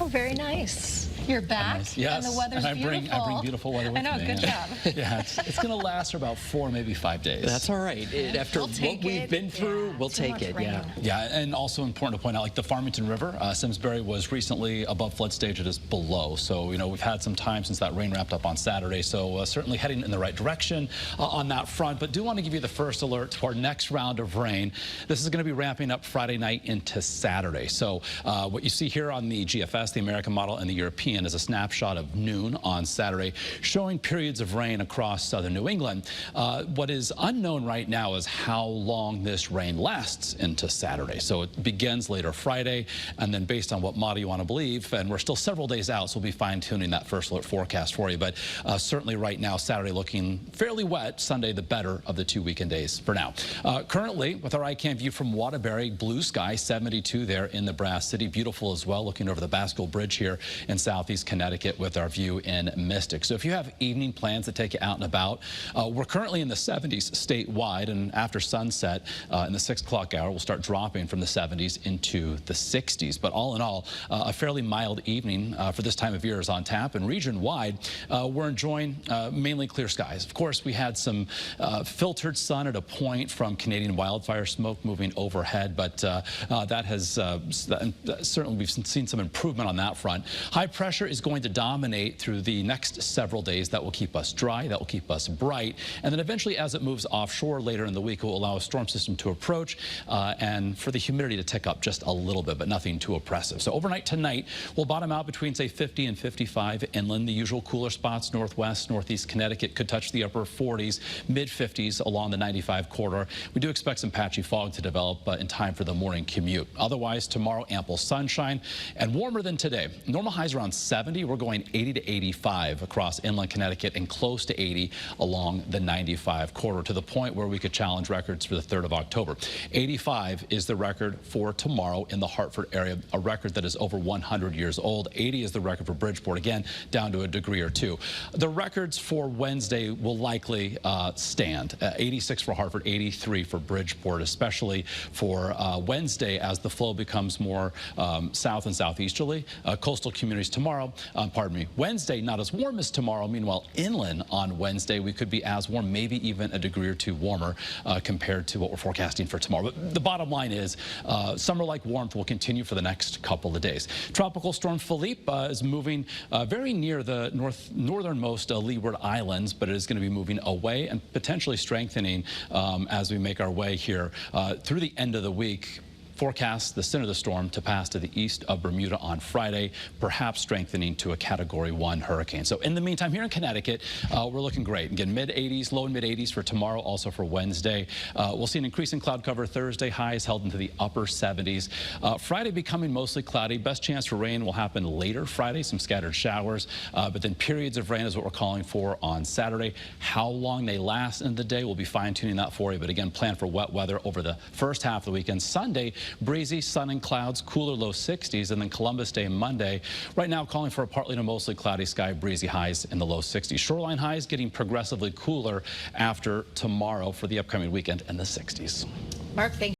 Oh, very nice. You're back, Yes, and the weather's and beautiful. I bring beautiful weather with me. I know, good job. Yeah, it's going to last for about 4, maybe 5 days. That's all right. After what we've been through, we'll take it. Rain. Yeah, and also important to point out, like the Farmington River, Simsbury was recently above flood stage. It is below. So, you know, we've had some time since that rain wrapped up on Saturday. So certainly heading in the right direction on that front. But do want to give you the first alert to our next round of rain. This is going to be ramping up Friday night into Saturday. So what you see here on the GFS, the American model, and the European is a snapshot of noon on Saturday, showing periods of rain across southern New England. What is unknown right now is how long this rain lasts into Saturday. So it begins later Friday, and then based on what model you want to believe, and we're still several days out, so we'll be fine-tuning that first alert forecast for you. But certainly right now, Saturday looking fairly wet, Sunday the better of the 2 weekend days for now. Currently, with our iCam view from Waterbury, blue sky, 72 there in the Brass City. Beautiful as well, looking over the Basco Bridge here in southeast Connecticut with our view in Mystic. So if you have evening plans to take you out and about, we're currently in the 70s statewide, and after sunset in the 6 o'clock hour, we'll start dropping from the 70s into the 60s. But all in all, a fairly mild evening for this time of year is on tap, and region-wide, we're enjoying mainly clear skies. Of course, we had some filtered sun at a point from Canadian wildfire smoke moving overhead, but that has certainly we've seen some improvement on that front. High pressure is going to dominate through the next several days. That will keep us dry, that will keep us bright, and then eventually as it moves offshore later in the week, it will allow a storm system to approach and for the humidity to tick up just a little bit, but nothing too oppressive. So overnight tonight, we'll bottom out between, say, 50 and 55 inland. The usual cooler spots, northwest, northeast Connecticut, could touch the upper 40s, mid-50s along the 95 corridor. We do expect some patchy fog to develop in time for the morning commute. Otherwise, tomorrow, ample sunshine and warmer than today. Normal highs around 70. We're going 80 to 85 across inland Connecticut and close to 80 along the 95 corridor, to the point where we could challenge records for the 3rd of October. 85 is the record for tomorrow in the Hartford area, a record that is over 100 years old. 80 is the record for Bridgeport, again, down to a degree or two. The records for Wednesday will likely stand. 86 for Hartford, 83 for Bridgeport, especially for Wednesday as the flow becomes more south and southeasterly. Coastal communities tomorrow, Wednesday not as warm as tomorrow. Meanwhile, inland on Wednesday, we could be as warm, maybe even a degree or two warmer compared to what we're forecasting for tomorrow. But the bottom line is summer-like warmth will continue for the next couple of days. Tropical storm Philippe is moving very near the northernmost Leeward Islands, but it is going to be moving away and potentially strengthening as we make our way here through the end of the week. Forecast the center of the storm to pass to the east of Bermuda on Friday, perhaps strengthening to a Category 1 hurricane. So in the meantime, here in Connecticut, we're looking great. Again, mid-80s, low and mid-80s for tomorrow, also for Wednesday. We'll see an increase in cloud cover Thursday, highs held into the upper 70s. Friday becoming mostly cloudy. Best chance for rain will happen later Friday, some scattered showers, but then periods of rain is what we're calling for on Saturday. How long they last in the day, we'll be fine-tuning that for you. But again, plan for wet weather over the first half of the weekend. Sunday, breezy, sun and clouds, cooler low 60s, and then Columbus Day Monday. Right now, calling for a partly to mostly cloudy sky, breezy highs in the low 60s. Shoreline highs getting progressively cooler after tomorrow for the upcoming weekend in the 60s. Mark, thank you.